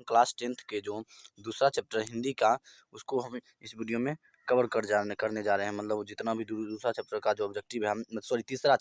Class 10th के जो दूसरा चैप्टर हिंदी का, उसको हम इस वीडियो में कवर करने जा रहे हैं। मतलब जितना भी दूसरा चैप्टर का जो ऑब्जेक्टिव है, सॉरी तीसरा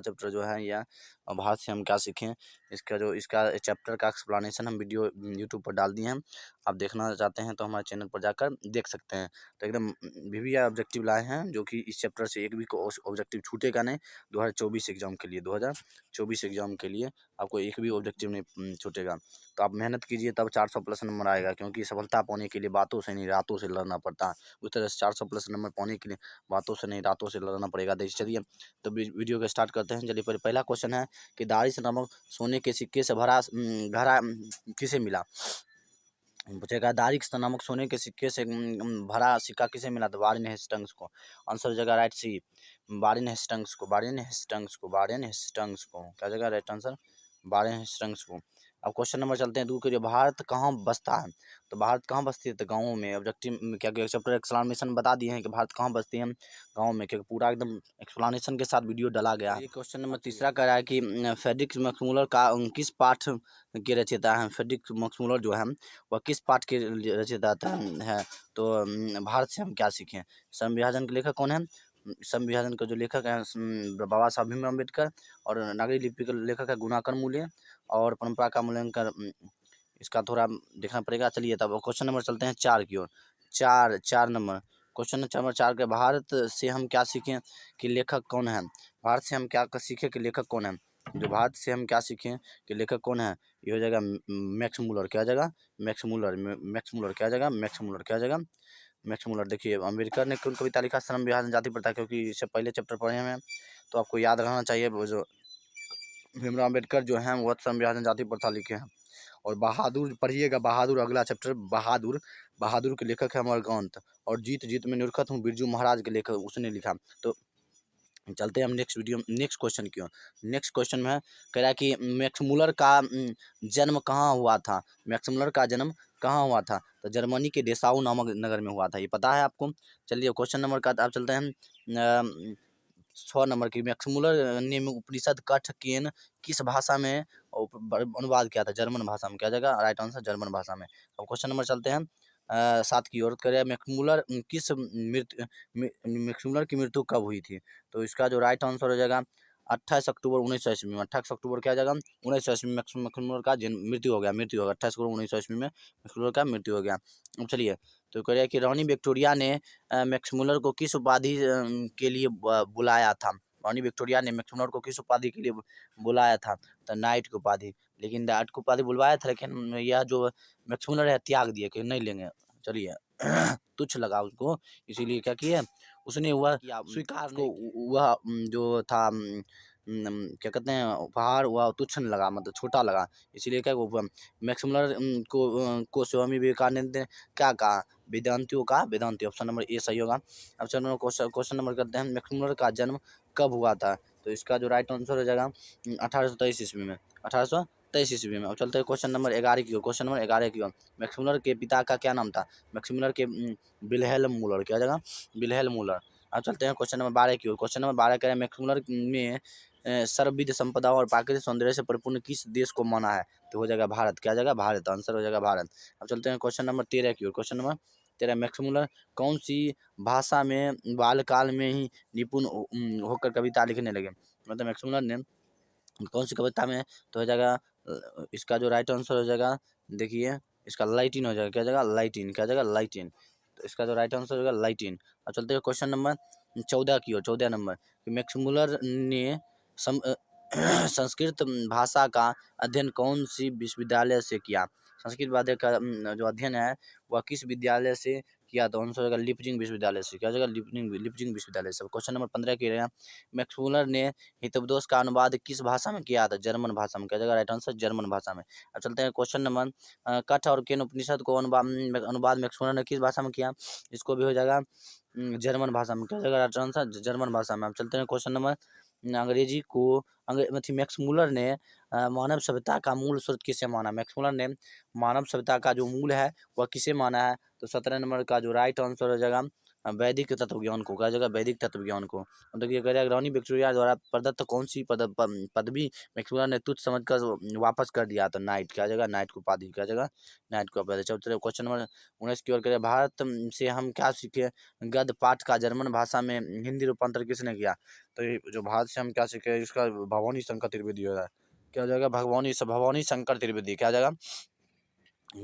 चैप्टर जो है यह भारत से हम क्या सीखें, इसका चैप्टर का एक्सप्लेनेशन हम वीडियो यूट्यूब पर डाल दिए हैं। आप देखना चाहते हैं तो हमारे चैनल पर जाकर देख सकते हैं। तो एकदम वीवीआई ऑब्जेक्टिव लाए हैं, जो कि इस चैप्टर से एक भी ऑब्जेक्टिव छूटेगा नहीं। 2024 एग्जाम के लिए आपको एक भी ऑब्जेक्टिव नहीं छूटेगा। तो आप मेहनत कीजिए, तब 400 प्लस नंबर आएगा, क्योंकि सफलता पाने के लिए बातों से नहीं रातों से लड़ना पड़ता है। उस तरह से 400 प्लस नंबर पाने के लिए बातों से नहीं रातों से लड़ना पड़ेगा। तो चलिए तो वीडियो को स्टार्ट करते हैं। चलिए पहला क्वेश्चन है कि दारिस नामक सोने के सिक्के से भरा घड़ा किसे मिला। पूछेगा दारिस नामक सोने के सिक्के से भरा सिक्का किसे मिला, तो वारेन हेस्टिंग्स को। आंसर जगह राइट सी, वारेन हेस्टिंग्स को। क्या जगह राइट आंसर, वारेन हेस्टिंग्स को। अब क्वेश्चन नंबर चलते हैं दूर के, भारत कहाँ बसता है, तो भारत कहाँ बसती है, तो गाँवों में। ऑब्जेक्टिव क्या चैप्टर एक्सप्लेनेशन बता दिए हैं कि भारत कहाँ बसती है, गाँव में, क्योंकि पूरा एकदम एक्सप्लेनेशन के साथ वीडियो डाला गया है। क्वेश्चन नंबर तीसरा कह रहा है कि फ्रेडरिक मैक्समुलर का किस पाठ के रचयिता है। फ्रेडरिक मैक्समुलर जो है वह किस पाठ के रचयिता है, तो भारत से हम क्या सीखें। संविभाजन के लेखक कौन है, संविभाजन का जो लेखक है बाबा साहब भीमराव अम्बेडकर, और नागरिक लिपि के लेखक है गुणाकर मूल्य, और परंपरा का मूल्यांकन इसका थोड़ा देखना पड़ेगा। चलिए तब क्वेश्चन नंबर चलते हैं 4 की ओर। चार नंबर क्वेश्चन नंबर 4 के, भारत से हम क्या सीखें कि लेखक कौन है। भारत से हम क्या सीखें कि लेखक कौन है, जो भारत से हम क्या सीखें कि लेखक कौन है, ये हो जाएगा मैक्समुलर। क्या जगह, मैक्समुलर। देखिए अम्बेडकर ने कौन कविता लिखा, श्रम विभाजन जाति प्रथा, क्योंकि इससे पहले चैप्टर पढ़े हैं तो आपको याद रहना चाहिए। वो जो भीमराव अम्बेडकर जो हैं वो श्रम विभाजन जाति प्रथा लिखे हैं। और बहादुर पढ़िएगा, बहादुर अगला चैप्टर, बहादुर के लेखक है अमरकांत। और जीत में निरखत हूँ बिरजू महाराज के लेखक, उसने लिखा। तो चलते हैं हम नेक्स्ट क्वेश्चन की ओर। नेक्स्ट क्वेश्चन में कह रहा है कि मैक्समुलर का जन्म कहाँ हुआ था। मैक्समुलर का जन्म कहाँ हुआ था, तो जर्मनी के डेसाऊ नामक नगर में हुआ था, ये पता है आपको। चलिए क्वेश्चन नंबर का आप चलते हैं 6 नंबर की, मैक्समुलर ने उपनिषद कठकेन किस भाषा में अनुवाद किया था, जर्मन भाषा में। क्या जगह राइट आंसर, जर्मन भाषा में। अब क्वेश्चन नंबर चलते हैं 7 की ओर। करें मैक्समुलर मैक्समुलर की मृत्यु कब हुई थी, तो इसका जो राइट आंसर हो जाएगा 28 अक्टूबर 1900 में। 28 अक्टूबर क्या जगह 1900 में मैक्समुलर का मृत्यु हो गया। 28 अक्टूबर 1900 में मैक्समुलर का मृत्यु हो गया। अब चलिए तो कह रहे हैं कि रानी विक्टोरिया ने मैक्समुलर को किस उपाधि के लिए बुलाया था। रानी विक्टोरिया ने मैक्समुलर को किस उपाधि के लिए बुलाया था, तो नाइट की उपाधि। लेकिन नाइट की उपाधि बुलवाया था, लेकिन यह जो मैक्समुलर है त्याग दिए कि नहीं लेंगे। चलिए तुच्छ लगा उसको, इसीलिए क्या किए उसने, वह स्वीकार को वह जो था क्या कहते हैं उपहार, वह तुच्छ लगा, मतलब छोटा लगा। इसीलिए क्या वो मैक्समुलर को स्वामी विवेकानंद ने क्या कहा, वेदांती। ऑप्शन नंबर ए सही होगा। अब चलो क्वेश्चन नंबर करते हैं, मैक्समुलर का जन्म कब हुआ था, तो इसका जो राइट आंसर हो जाएगा 1823 ईस्वी में। 1823 ईस्वी में। अब चलते हैं क्वेश्चन नंबर 11 की ओर। क्वेश्चन नंबर 11 की ओर, मैक्समुलर के पिता का क्या नाम था, मैक्समुलर के विल्हेल्म मूलर। क्या जगह, विल्हेल्म मूलर। अब चलते हैं क्वेश्चन नंबर 12 की ओर। क्वेश्चन नंबर 12 कह रहे हैं मैक्समुलर में सर्वविध संपदा और प्राकृतिक सौंदर्य से परिपूर्ण किस देश को माना है, तो हो जाएगा भारत। क्या जगह, भारत। आंसर हो जाएगा भारत। अब चलते हैं क्वेश्चन नंबर 13 की ओर। क्वेश्चन नंबर 13, मैक्समुलर कौन सी भाषा में बालकाल में ही निपुण होकर कविता लिखने लगे, मतलब मैक्समुलर ने कौन सी कविता में, तो हो जाएगा इसका जो राइट आंसर हो जाएगा, देखिए इसका लाइटिन हो जाएगा। क्या जगह, लाइटिन। क्या जगह, लाइटिन। तो इसका जो राइट आंसर होगा लाइटिन। अब चलते हैं क्वेश्चन नंबर 14 की ओर। 14 नंबर, मैक्समुलर ने संस्कृत भाषा का अध्ययन कौन सी विश्वविद्यालय से किया। संस्कृत भाषा का जो अध्ययन है वह किस विद्यालय से किया, तो आंसर होगा लिपजिंग विश्वविद्यालय से। क्या जगह, लिपजिंग विश्वविद्यालय से। क्वेश्चन नंबर 15 की रहेगा, मैक्समुलर ने हितोपदेश का अनुवाद किस भाषा में किया था, जर्मन भाषा में। क्या जगह राइट आंसर, जर्मन भाषा में। अब चलते हैं क्वेश्चन नंबर कठ और केन उपनिषद को अनुवाद मैक्समुलर ने किस भाषा में किया, इसको भी हो जाएगा जर्मन भाषा में। क्या जगह राइट आंसर, जर्मन भाषा में। अब चलते हैं क्वेश्चन नंबर अंग्रेजी को मैक्समुलर ने मानव सभ्यता का मूल स्रोत किसे माना। मैक्समुलर ने मानव सभ्यता का जो मूल है वह किसे माना है, तो 17 नंबर का जो राइट आंसर हो जाएगा वैदिक तत्व ज्ञान को, क्या जगह वैदिक तत्व ज्ञान को। अब देखिए कह रहा है रानी विक्टोरिया द्वारा प्रदत्त कौन सी पदवी मैक्सवेल ने तुच्छ समझकर वापस कर दिया, तो नाइट, क्या जगह नाइट को उपाधि, क्या जगह नाइट को उपाधि। चौथे क्वेश्चन नंबर 19 की ओर करें, भारत से हम क्या सीखे, गद्य पाठ का जर्मन भाषा में हिंदी रूपांतर किसने किया, तो ये जो भारत से हम क्या सीखे इसका भवानी शंकर त्रिवेदी हो रहा है, क्या जगह भवानी शंकर त्रिवेदी, क्या जगह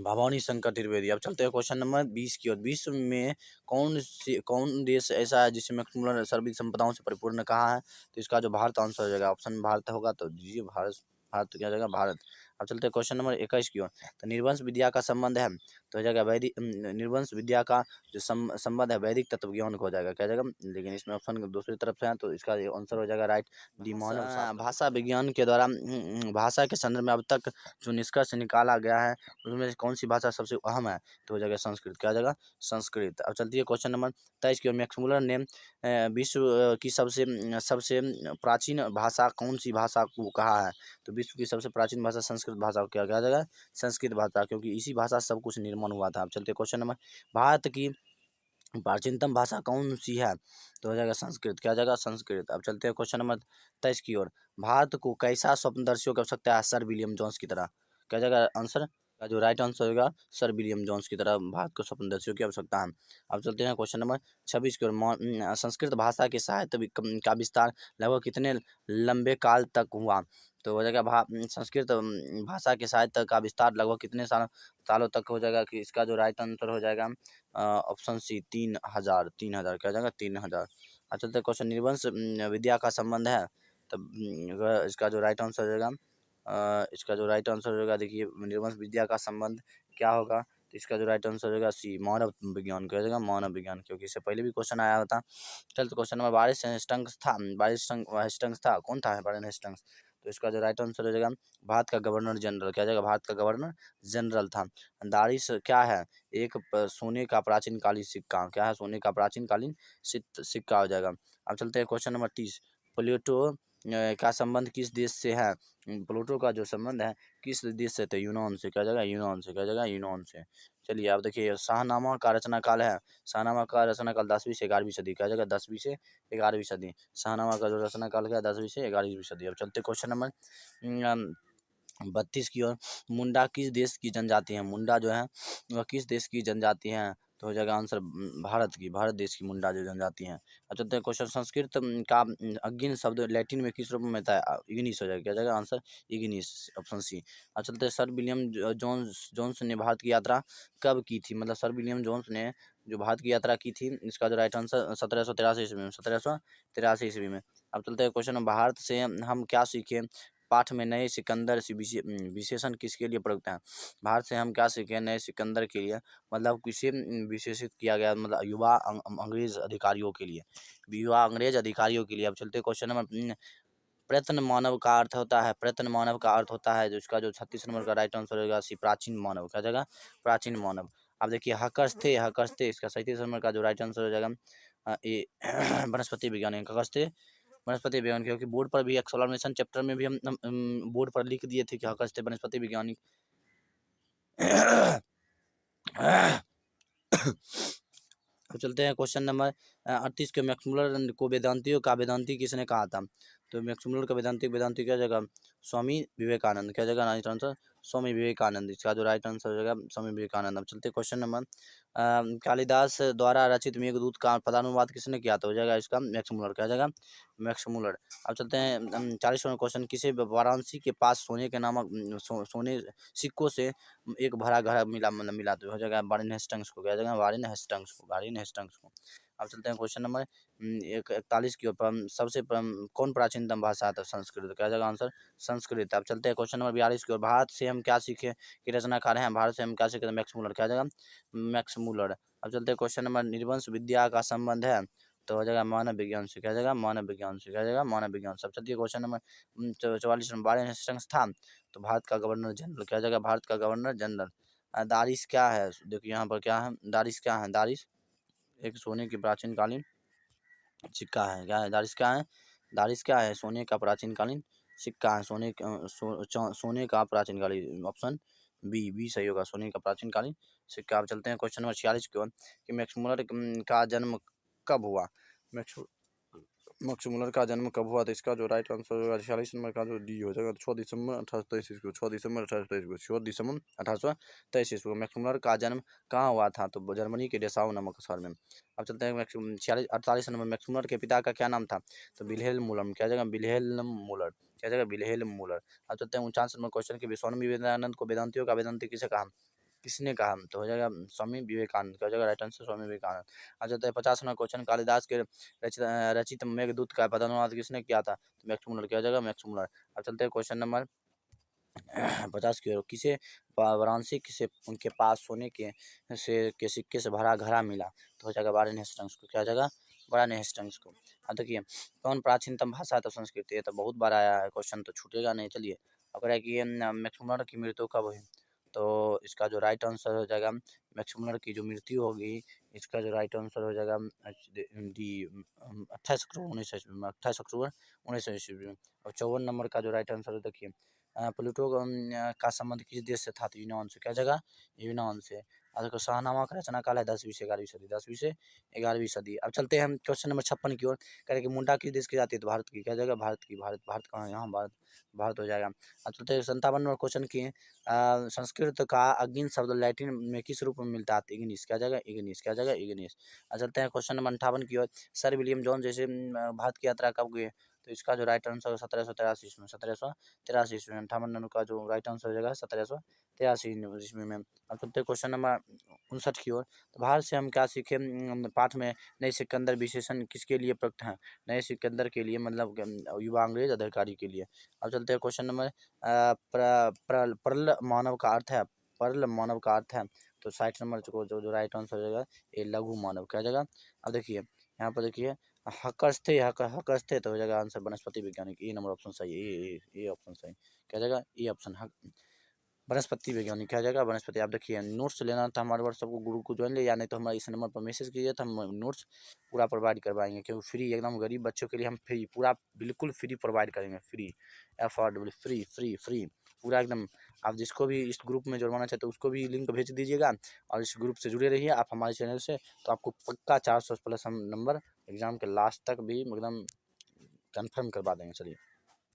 भवानी शंकर त्रिवेदी। अब चलते हैं क्वेश्चन नंबर 20 की ओर। विश्व में कौन देश ऐसा है जिसे मैक्सिमम सर्विस संपदाओं से परिपूर्ण कहा है, तो इसका जो भारत आंसर हो जाएगा, ऑप्शन भारत होगा, तो दीजिए भारत, भारत क्या जाएगा भारत। अब चलते हैं क्वेश्चन नंबर 21 की ओर। तो निर्वंश विद्या का संबंध है, तो हो जाएगा वैदिक, निर्वंश विद्या का जो संबंध है वैदिक तत्व ज्ञान को हो जाएगा, क्या जाएगा, लेकिन इसमें ऑप्शन दूसरी तरफ से है, तो इसका आंसर हो जाएगा राइट डी मानव भाषा विज्ञान के द्वारा भाषा के संदर्भ में अब तक जो निष्कर्ष निकाला गया है उसमें से कौन सी भाषा सबसे अहम है, तो हो जाएगा संस्कृत, क्या जाएगा संस्कृत। अब चलती है क्वेश्चन नंबर 23 की ओर। मैक्स मुलर ने विश्व की सबसे प्राचीन भाषा कौन सी भाषा को कहा है, तो विश्व की सबसे प्राचीन भाषा संस्कृत भाषा को क्या कहा जाएगा, संस्कृत भाषा, क्योंकि इसी भाषा से सब कुछ निर्माण हुआ था। अब चलते क्वेश्चन नंबर, भारत की प्राचीनतम भाषा कौन सी है, तो हो जाएगा संस्कृत, क्या जाएगा संस्कृत। अब चलते हैं क्वेश्चन नंबर 23 की ओर। भारत को कैसा स्वप्नदर्शियों की आवश्यकता है, सर विलियम जोन्स की तरह, क्या जाएगा आंसर, का जो राइट आंसर होगा सर विलियम जोन्स की तरह भारत को स्वप्नदर्शियों की आवश्यकता है। अब चलते हैं क्वेश्चन नंबर 26 की ओर। संस्कृत भाषा के साहित्य का विस्तार लगभग कितने लंबे काल तक हुआ, तो हो जाएगा संस्कृत भाषा के साहित्य का विस्तार लगभग कितने सालों तक हो जाएगा, कि इसका जो राइट आंसर हो जाएगा ऑप्शन सी 3000, 3000 क्या जाएगा 3000। अच्छा तो क्वेश्चन निर्वंश विद्या का संबंध है, तब इसका जो राइट आंसर हो जाएगा इसका जो राइट आंसर होगा, देखिए निर्वंश विद्या का संबंध क्या होगा, तो इसका जो राइट आंसर होगा सी मानव विज्ञान, क्या जाएगा मानव विज्ञान, क्योंकि इससे पहले भी क्वेश्चन आया होता। चल तो क्वेश्चन नंबर 22 हेस्टिंग्स था, 22 हेस्टिंग्स था, कौन था 22 हेस्टिंग्स, तो इसका जो राइट आंसर हो जाएगा भारत का गवर्नर जनरल, क्या जाएगा भारत का गवर्नर जनरल था। दारिश क्या है, एक सोने का प्राचीन कालीन सिक्का, क्या है सोने का प्राचीन कालीन सिक्का हो जाएगा। अब चलते हैं क्वेश्चन नंबर 30। प्लेटो का संबंध किस देश से है, प्लूटो का जो संबंध है किस देश से, तो यूनान से, क्या जाएगा यूनान से, क्या जाएगा यूनान से। चलिए आप देखिए शाहनामा का रचना काल है, शाहनामा का रचना काल 10वीं से 11वीं सदी, क्या जाएगा 10वीं से 11वीं सदी। शाहनामा का जो रचना काल क्या 10वीं से 11वीं सदी। अब चलते क्वेश्चन नंबर 32 की ओर। मुंडा किस देश की जनजाति है, मुंडा जो है वह किस देश की जनजाति है, तो हो जाएगा आंसर भारत देश की मुंडा जो जनजाति है। अब चलते हैं क्वेश्चन संस्कृत का अग्नि शब्द लैटिन में किस रूप में था, इग्निस हो जाएगा, क्या जाएगा आंसर इग्निस, ऑप्शन सी। अब चलते हैं सर विलियम जोन्स ने भारत की यात्रा कब की थी, मतलब सर विलियम जोन्स ने जो भारत की यात्रा की थी, इसका जो राइट आंसर 1783 ईस्वी में, 1783 ईस्वी में। अब चलते हैं क्वेश्चन भारत से हम क्या सीखे पाठ में नए सिकंदर विशेषण किसके लिए प्रयुक्त है, भारत से हम क्या सीखे नए सिकंदर के लिए, मतलब किसे विशेषित किया गया, मतलब युवा अंग्रेज अधिकारियों के लिए, युवा अंग्रेज अधिकारियों के लिए। अब चलते क्वेश्चन नंबर प्रयत्न मानव का अर्थ होता है, प्रयत्न मानव का अर्थ होता है, जो इसका जो 36 नंबर का राइट आंसर होगा सी प्राचीन मानव, क्या जगह प्राचीन मानव। अब देखिए हकस थे इसका 37 नंबर का जो राइट आंसर हो जाएगा ये वनस्पति विज्ञान, हकस थे वनस्पति विज्ञान, क्योंकि बोर्ड पर भी एक्सप्लेनेशन चैप्टर में भी हम बोर्ड पर लिख दिए थे कि हकस थे वनस्पति वैज्ञानिक। अब चलते हैं क्वेश्चन नंबर 38 के। मैक्समुलर को वेदांतियों का वेदांती किसने कहा था, तो मैक्समुलर का वेदांती क्या जगह स्वामी विवेकानंद, क्या जगह राइट आंसर स्वामी विवेकानंद, इसका जो राइट आंसर हो जाएगा स्वामी विवेकानंद। अब चलते क्वेश्चन नंबर कालिदास द्वारा रचित मेघदूत का पदानुवाद किसने किया, तो हो जाएगा इसका मैक्समुलर, क्या जाएगा मैक्समुलर। अब चलते हैं 40वां क्वेश्चन। किसे वाराणसी के पास सोने के नामक सोने सिक्कों से एक भरा घर मिला, मतलब मिला, तो हो जाएगा वारेन हेस्टिंग्स को, क्या जाएगा वारेन हेस्टिंग्स को। अब चलते हैं क्वेश्चन नंबर 41 की ओर। सबसे कौन प्राचीनतम भाषा है, तो संस्कृत, क्या जाएगा आंसर संस्कृत। अब चलते हैं क्वेश्चन नंबर 42 की ओर। भारत से हम क्या सीखे कि रचनाकार हैं, भारत से हम क्या सीखे, मैक्स मुलर, क्या जाएगा मैक्स मुलर। अब चलते हैं क्वेश्चन नंबर निर्वंश विद्या का संबंध है, तो हो जाएगा मानव विज्ञान से, क्या जाएगा मानव विज्ञान से, क्या जाएगा मानव विज्ञान। सब चलते question number 44 number Warren Hastings था, तो भारत का गवर्नर जनरल, क्या जाएगा भारत का गवर्नर जनरल। दारिश क्या है, देखिए यहाँ पर क्या है, दारिश क्या है, दारिश एक सोने की प्राचीन कालीन सिक्का है, क्या है दारिश क्या है, दारिश क्या है सोने का प्राचीन कालीन सिक्का है, सोने का प्राचीन कालीन, ऑप्शन बी सही होगा, सोने का प्राचीन कालीन सिक्का। अब चलते हैं क्वेश्चन नंबर 46 की ओर कि मैक्स मुलर का जन्म कब हुआ। मैक्स मैक्स मुलर का जन्म कब हुआ, तो इसका जो राइट आंसर होगा 46 नंबर का जो डी हो जाएगा, 6 दिसंबर 1823 ईस्वी को, 6 दिसंबर 1823 को, 6 दिसंबर 1823 ईस्वी को मैक्स मुलर का जन्म कहाँ हुआ था, तो जर्मनी के डेसाउ नामक शहर में। अब चलते हैं 48 नंबर, मैक्स मुलर के पिता का क्या नाम था, तो विल्हेल्म मूलर। क्या जगह विल्हेल्म मूलर, क्या जगह विल्हेल्म मूलर। अब चलते हैं 49 नंबर क्वेश्चन की, स्वामी विवेकानंद को वेदांतियों का वेदांती किसे कहा, किसने कहा, तो हो जाएगा स्वामी विवेकानंद। क्या हो जाएगा राइट आंसर स्वामी विवेकानंद। आ जाता है 50 नंबर क्वेश्चन, कालिदास के रचित मेघदूत का पदानुवाद किसने किया था, तो मैक्स मुलर। क्या हो जाएगा मैक्स मुलर। अब चलते हैं क्वेश्चन नंबर 50 की ओर, किसे वाराणसी किसे उनके पास सोने के सिक्के से भरा घड़ा मिला, तो हो जाएगा वारेन हेस्टिंग्स को। क्या हो जाएगा वारेन हेस्टिंग्स को। अब देखिए कौन प्राचीनतम भाषा तो संस्कृत, ये तो बहुत बार आया है क्वेश्चन, तो छूटेगा नहीं। चलिए अगर है कि मैक्स मुलर की मृत्यु कब हुई, तो इसका जो राइट आंसर हो जाएगा मैक्स मुलर की जो मृत्यु होगी, इसका जो राइट आंसर हो जाएगा डी 28 अक्टूबर 1900 ईस्वी में, 28 अक्टूबर 1900 ईस्वी में। और 54 नंबर का जो राइट आंसर देखिए प्लूटो का संबंध किस देश से था, तो यूनान से। क्या जगह यूनान से। और देखो शाहनामा का रचना काल है 10वीं से 11वीं सदी, 10वीं से 11वीं सदी। अब चलते हैं हम क्वेश्चन नंबर 56 की ओर, कह रहे कि मुंडा किस देश की जाती है, तो भारत की। क्या जगह भारत की, भारत भारत कहाँ है, यहाँ भारत, भारत हो जाएगा। अब चलते हैं 57 नंबर क्वेश्चन की, संस्कृत का अग्नि शब्द लैटिन में किस रूप में मिलता है, इग्निस। क्या जगह इग्निस, क्या जगह इग्निस। अब चलते हैं क्वेश्चन नंबर 58 की ओर, सर विलियम जॉन जैसे भारत की यात्रा कब गए, तो इसका जो राइट आंसर 1783 ईस्वी में, 1783 ईस्वी में। 58 नंबर का जो राइट आंसर हो जाएगा 1783 ईस्वी में। अब चलते हैं क्वेश्चन नंबर 59 की ओर, तो भारत से हम क्या सीखे पाठ में, नए सिकंदर विशेषण किसके लिए प्रयुक्त हैं, नए सिकंदर के लिए, मतलब युवा अंग्रेज अधिकारी के लिए। अब चलते हैं क्वेश्चन नंबर परल मानव का अर्थ है, परल मानव का अर्थ है, तो 60 नंबर को जो राइट आंसर हो जाएगा ये लघु मानव। क्या जगह, अब देखिए यहाँ पर देखिए हकस्थे, हकस्थे, तो हो जाएगा आंसर वनस्पति वैज्ञानिक। ए नंबर ऑप्शन सही है, ए ऑप्शन सही। क्या जाएगा ए ऑप्शन वनस्पति वैज्ञानिक। क्या जाएगा वनस्पति। आप देखिए नोट्स लेना था हमारे व्हाट्सएप को ग्रुप को ज्वाइन ले, या नहीं तो हमारे इस नंबर पर मैसेज कीजिए, तो हम नोट्स पूरा प्रोवाइड करवाएंगे, क्योंकि फ्री, एकदम गरीब बच्चों के लिए हम फ्री, पूरा बिल्कुल फ्री प्रोवाइड करेंगे, free affordable, free free free पूरा एकदम। आप जिसको भी इस ग्रुप में जुड़वाना चाहते हो उसको भी लिंक भेज दीजिएगा, और इस ग्रुप से जुड़े रहिए आप हमारे चैनल से, तो आपको पक्का 400 प्लस हम नंबर एग्जाम के लास्ट तक भी एकदम कंफर्म करवा देंगे। चलिए।